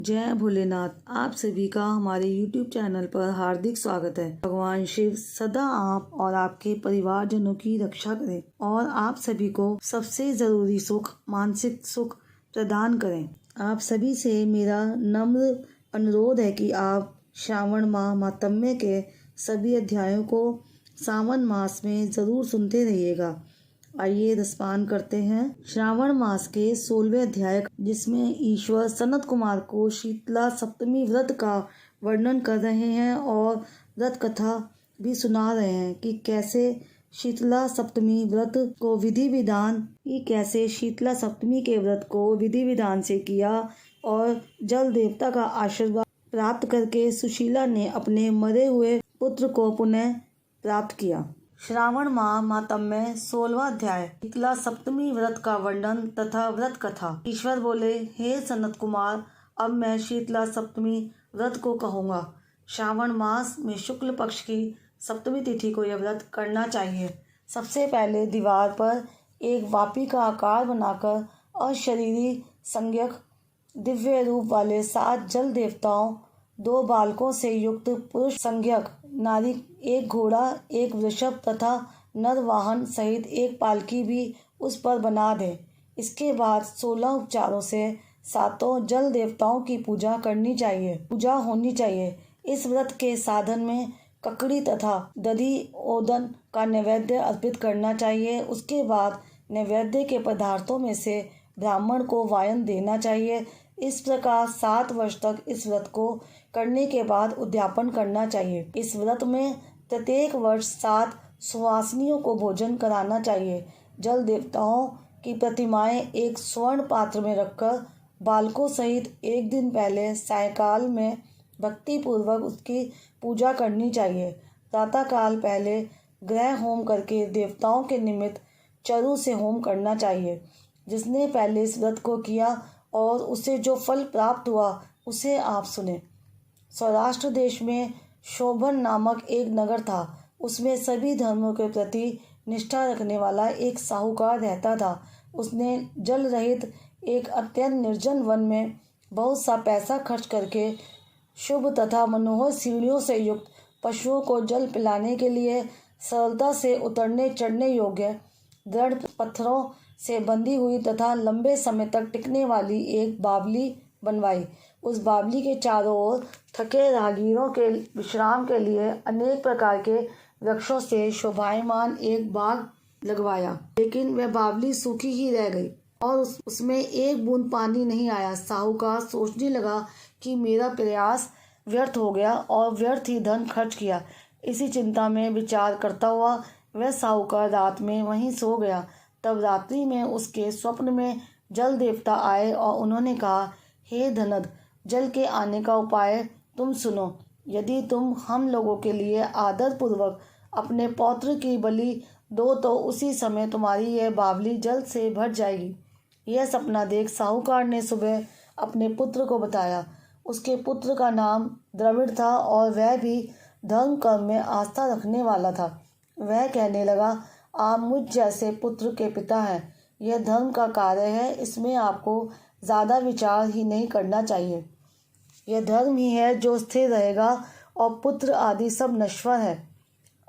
जय भोलेनाथ। आप सभी का हमारे YouTube चैनल पर हार्दिक स्वागत है। भगवान शिव सदा आप और आपके परिवारजनों की रक्षा करें और आप सभी को सबसे जरूरी सुख, मानसिक सुख प्रदान करें। आप सभी से मेरा नम्र अनुरोध है कि आप श्रावण माह मातम्य के सभी अध्यायों को सावन मास में जरूर सुनते रहिएगा। आइए रसपान करते हैं श्रावण मास के 16वें अध्याय, जिसमें ईश्वर सनत कुमार को शीतला सप्तमी व्रत का वर्णन कर रहे हैं और व्रत कथा भी सुना रहे हैं कि कैसे शीतला सप्तमी व्रत को विधि विधान से किया और जल देवता का आशीर्वाद प्राप्त करके सुशीला ने अपने मरे हुए पुत्र को पुनः प्राप्त किया। श्रावण माह मातम्य 16वां अध्याय, शीतला सप्तमी व्रत का वर्णन तथा व्रत कथा। ईश्वर बोले, हे सनत कुमार, अब मैं शीतला सप्तमी व्रत को कहूँगा। श्रावण मास में शुक्ल पक्ष की सप्तमी तिथि को यह व्रत करना चाहिए। सबसे पहले दीवार पर एक वापी का आकार बनाकर अशरीरी संज्ञक दिव्य रूप वाले 7 जल देवताओं, 2 बालकों से युक्त पुरुष संज्ञक नारी, 1 घोड़ा, 1 वृषभ तथा नर वाहन सहित 1 पालकी भी उस पर बना दें। इसके बाद 16 उपचारों से 7 जल देवताओं की पूजा होनी चाहिए। इस व्रत के साधन में ककड़ी तथा दधी ओदन का नैवेद्य अर्पित करना चाहिए। उसके बाद नैवेद्य के पदार्थों में से ब्राह्मण को वायन देना चाहिए। इस प्रकार 7 वर्ष तक इस व्रत को करने के बाद उद्यापन करना चाहिए। इस व्रत में प्रत्येक वर्ष 7 सुवासिनियों को भोजन कराना चाहिए। जल देवताओं की प्रतिमाएं एक स्वर्ण पात्र में रखकर बालकों सहित एक दिन पहले सायंकाल में भक्ति पूर्वक उसकी पूजा करनी चाहिए। प्रातःकाल पहले ग्रह होम करके देवताओं के निमित्त चरु से होम करना चाहिए। जिसने पहले इस व्रत को किया और उसे जो फल प्राप्त हुआ उसे आप सुने। सौराष्ट्र देश में शोभन नामक एक नगर था। उसमें सभी धर्मों के प्रति निष्ठा रखने वाला एक साहूकार रहता था। उसने जल रहित एक अत्यंत निर्जन वन में बहुत सा पैसा खर्च करके शुभ तथा मनोहर सीढ़ियों से युक्त पशुओं को जल पिलाने के लिए सरलता से उतरने चढ़ने योग्य दृढ़ पत्थरों से बंधी हुई तथा लंबे समय तक टिकने वाली एक बावली बनवाई। उस बावली के चारों ओर थके राहगीरों के विश्राम के लिए अनेक प्रकार के वृक्षों से शोभायमान एक बाग लगवाया, लेकिन वह बावली सूखी ही रह गई और उसमें एक बूंद पानी नहीं आया। साहूकार सोचने लगा कि मेरा प्रयास व्यर्थ हो गया और व्यर्थ ही धन खर्च किया। इसी चिंता में विचार करता हुआ वह साहूकार रात में वहीं सो गया। तब रात्रि में उसके स्वप्न में जल देवता आए और उन्होंने कहा, हे धनद, जल के आने का उपाय तुम सुनो। यदि तुम हम लोगों के लिए आदर पूर्वक अपने पौत्र की बलि दो तो उसी समय तुम्हारी यह बावली जल से भर जाएगी। यह सपना देख साहूकार ने सुबह अपने पुत्र को बताया। उसके पुत्र का नाम द्रविड़ था और वह भी धर्म कर्म में आस्था रखने वाला था। वह कहने लगा, आप मुझ जैसे पुत्र के पिता हैं। यह धर्म का कार्य है, इसमें आपको ज़्यादा विचार ही नहीं करना चाहिए। यह धर्म ही है जो स्थिर रहेगा और पुत्र आदि सब नश्वर है।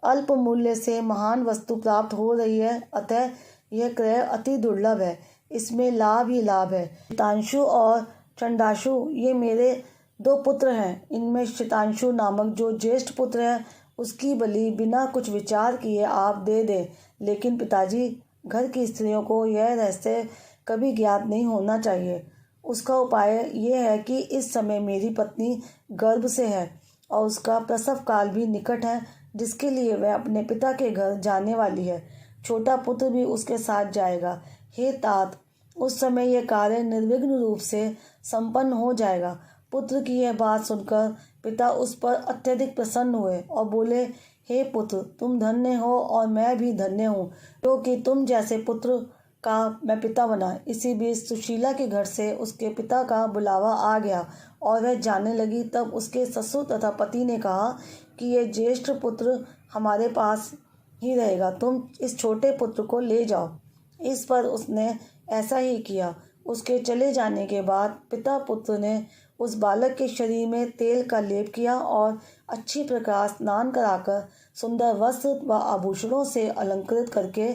अल्प मूल्य से महान वस्तु प्राप्त हो रही है, अतः यह क्रय अति दुर्लभ है। इसमें लाभ ही लाभ है। शितांशु और चंडाशु ये मेरे 2 पुत्र हैं। इनमें शितांशु नामक जो ज्येष्ठ पुत्र है उसकी बलि बिना कुछ विचार किए आप दे दें। लेकिन पिताजी, घर की स्त्रियों को यह रहस्य कभी ज्ञात नहीं होना चाहिए। उसका उपाय यह है कि इस समय मेरी पत्नी गर्भ से है और उसका प्रसव काल भी निकट है, जिसके लिए वह अपने पिता के घर जाने वाली है। छोटा पुत्र भी उसके साथ जाएगा। हे तात, उस समय यह कार्य निर्विघ्न रूप से संपन्न हो जाएगा। पुत्र की यह बात सुनकर पिता उस पर अत्यधिक प्रसन्न हुए और बोले, हे पुत्र, तुम धन्य हो और मैं भी धन्य हूँ क्योंकि तुम जैसे पुत्र का मैं पिता बना। इसी बीच सुशीला के घर से उसके पिता का बुलावा आ गया और वह जाने लगी। तब उसके ससुर तथा पति ने कहा कि यह ज्येष्ठ पुत्र हमारे पास ही रहेगा, तुम इस छोटे पुत्र को ले जाओ। इस पर उसने ऐसा ही किया। उसके चले जाने के बाद पिता पुत्र ने उस बालक के शरीर में तेल का लेप किया और अच्छी प्रकार स्नान कराकर सुंदर वस्त्र व आभूषणों से अलंकृत करके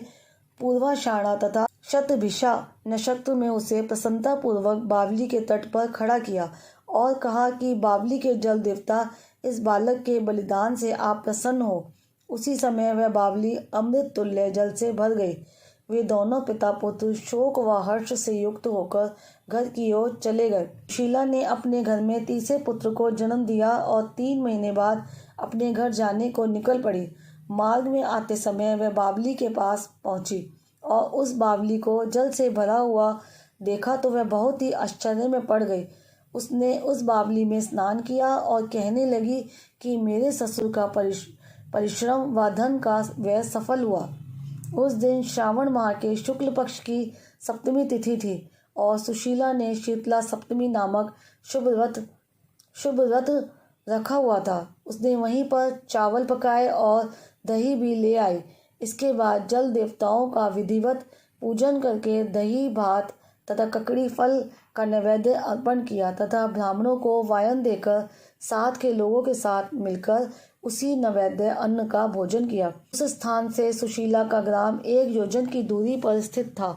पूर्वाषाढ़ा तथा शतभिषा नक्षत्र में उसे प्रसन्नतापूर्वक बावली के तट पर खड़ा किया और कहा कि बावली के जल देवता, इस बालक के बलिदान से आप प्रसन्न हो। उसी समय वह बावली अमृत तुल्य जल से भर गई। वे दोनों पिता पुत्र शोक व हर्ष से युक्त होकर घर की ओर चले गए। सुशीला ने अपने घर में तीसरे पुत्र को जन्म दिया और 3 महीने बाद अपने घर जाने को निकल पड़ी। मार्ग में आते समय वह बावली के पास पहुंची और उस बावली को जल से भरा हुआ देखा तो वह बहुत ही आश्चर्य में पड़ गई। उसने उस बावली में स्नान किया और कहने लगी कि मेरे ससुर का परिश्रम व धन का व्यय सफल हुआ। उस दिन श्रावण माह के शुक्ल पक्ष की सप्तमी तिथि थी और सुशीला ने शीतला सप्तमी नामक शुभ व्रत रखा हुआ था। उसने वहीं पर चावल पकाए और दही भी ले आई। इसके बाद जल देवताओं का विधिवत पूजन करके दही भात तथा ककड़ी फल का नैवेद्य अर्पण किया तथा ब्राह्मणों को वायन देकर साथ के लोगों के साथ मिलकर उसी नैवेद्य अन्न का भोजन किया। उस स्थान से सुशीला का ग्राम 1 योजन की दूरी पर स्थित था।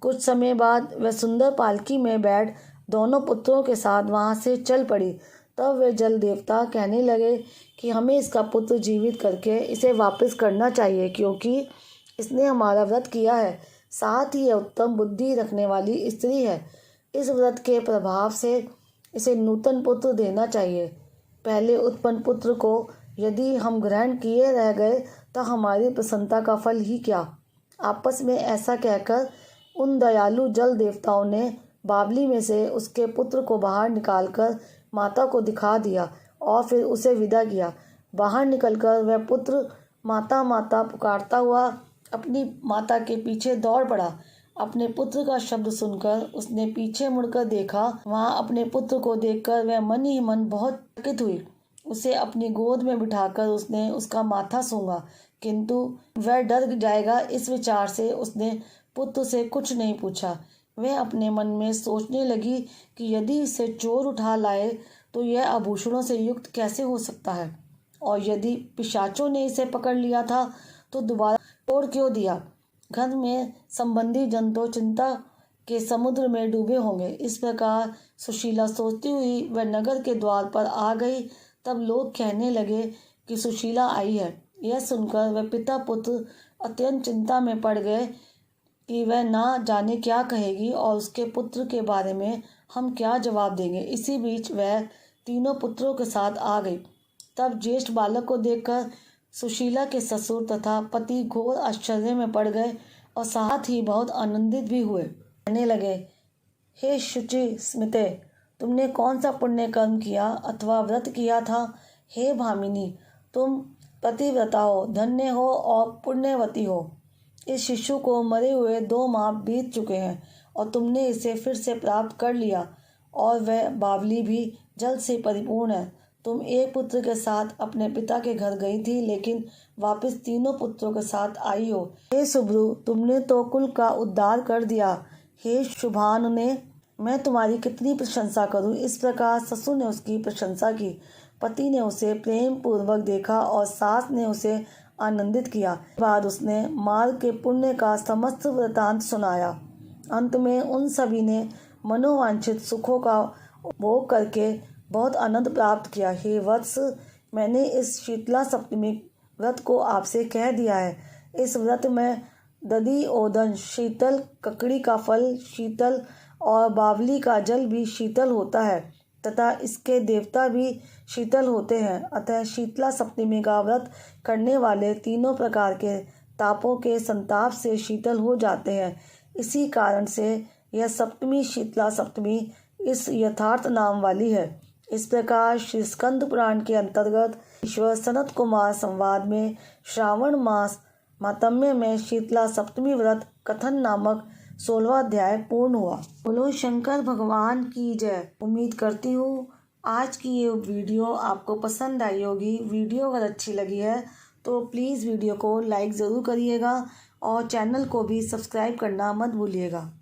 कुछ समय बाद वह सुंदर पालकी में बैठ दोनों पुत्रों के साथ वहां से चल पड़ी। तब वे जल देवता कहने लगे कि हमें इसका पुत्र जीवित करके इसे वापस करना चाहिए, क्योंकि इसने हमारा व्रत किया है। साथ ही यह उत्तम बुद्धि रखने वाली स्त्री है। इस व्रत के प्रभाव से इसे नूतन पुत्र देना चाहिए। पहले उत्पन्न पुत्र को यदि हम ग्रहण किए रह गए तो हमारी प्रसन्नता का फल ही क्या। आपस में ऐसा कहकर उन दयालु जल देवताओं ने बावली में से उसके पुत्र को बाहर निकालकर माता को दिखा दिया और फिर उसे विदा किया। बाहर निकलकर वह पुत्र माता माता पुकारता हुआ अपनी माता के पीछे दौड़ पड़ा। अपने पुत्र का शब्द सुनकर उसने पीछे मुड़कर देखा। वहां अपने पुत्र को देखकर वह मन ही मन बहुत चकित हुई। उसे अपनी गोद में बिठाकर उसने उसका माथा सूंघा, किंतु वह डर जाएगा इस विचार से उसने पुत्र से कुछ नहीं पूछा। वह अपने मन में सोचने लगी कि यदि इसे चोर उठा लाए तो यह आभूषणों से युक्त कैसे हो सकता है, और यदि पिशाचों ने इसे पकड़ लिया था तो दोबारा छोड़ क्यों दिया। घर में संबंधी जन तो चिंता के समुद्र में डूबे होंगे। इस प्रकार सुशीला सोचती हुई वह नगर के द्वार पर आ गई। तब लोग कहने लगे कि सुशीला आई है। यह सुनकर वह पिता पुत्र अत्यंत चिंता में पड़ गए कि वह ना जाने क्या कहेगी और उसके पुत्र के बारे में हम क्या जवाब देंगे। इसी बीच वह तीनों पुत्रों के साथ आ गई। तब ज्येष्ठ बालक को देखकर सुशीला के ससुर तथा पति घोर आश्चर्य में पड़ गए और साथ ही बहुत आनंदित भी हुए। कहने लगे, हे शुचि स्मिते, तुमने कौन सा पुण्य कर्म किया अथवा व्रत किया था। हे भामिनी, तुम पतिव्रता हो, धन्य हो और पुण्यवती हो। इस शिशु को मरे हुए 2 माह बीत चुके हैं और तुमने इसे फिर से प्राप्त कर लिया, और वह बावली भी जल से परिपूर्ण है। तुम एक पुत्र के साथ अपने पिता के घर गई थी, लेकिन वापस तीनों पुत्रों के साथ आई हो। हे सुब्रू, तुमने तो कुल का उद्धार कर दिया। हे शुभानुने, मैं तुम्हारी कितनी प्रशंसा करूं। इस प्रकार ससुर ने उसकी प्रशंसा की। पति ने उसे प्रेम पूर्वक देखा और सास ने उसे आनंदित किया। बाद उसने मार्ग के पुण्य का समस्त वृतांत सुनाया। अंत में उन सभी ने मनोवांछित सुखों का भोग करके बहुत आनंद प्राप्त किया। हे वत्स, मैंने इस शीतला सप्तमी व्रत को आपसे कह दिया है। इस व्रत में दधि ओदन शीतल, ककड़ी का फल शीतल और बावली का जल भी शीतल होता है तथा इसके देवता भी शीतल होते हैं। अतः शीतला सप्तमी का व्रत करने वाले तीनों प्रकार के तापों के संताप से शीतल हो जाते हैं। इसी कारण से यह सप्तमी शीतला सप्तमी इस यथार्थ नाम वाली है। इस प्रकार श्री स्कंद पुराण के अंतर्गत ईश्वर सनत कुमार संवाद में श्रावण मास मातम्य में शीतला सप्तमी व्रत कथन नामक 16वां अध्याय पूर्ण हुआ। बोलो शंकर भगवान की जय। उम्मीद करती हूँ आज की ये वीडियो आपको पसंद आई होगी। वीडियो अगर अच्छी लगी है तो प्लीज़ वीडियो को लाइक ज़रूर करिएगा और चैनल को भी सब्सक्राइब करना मत भूलिएगा।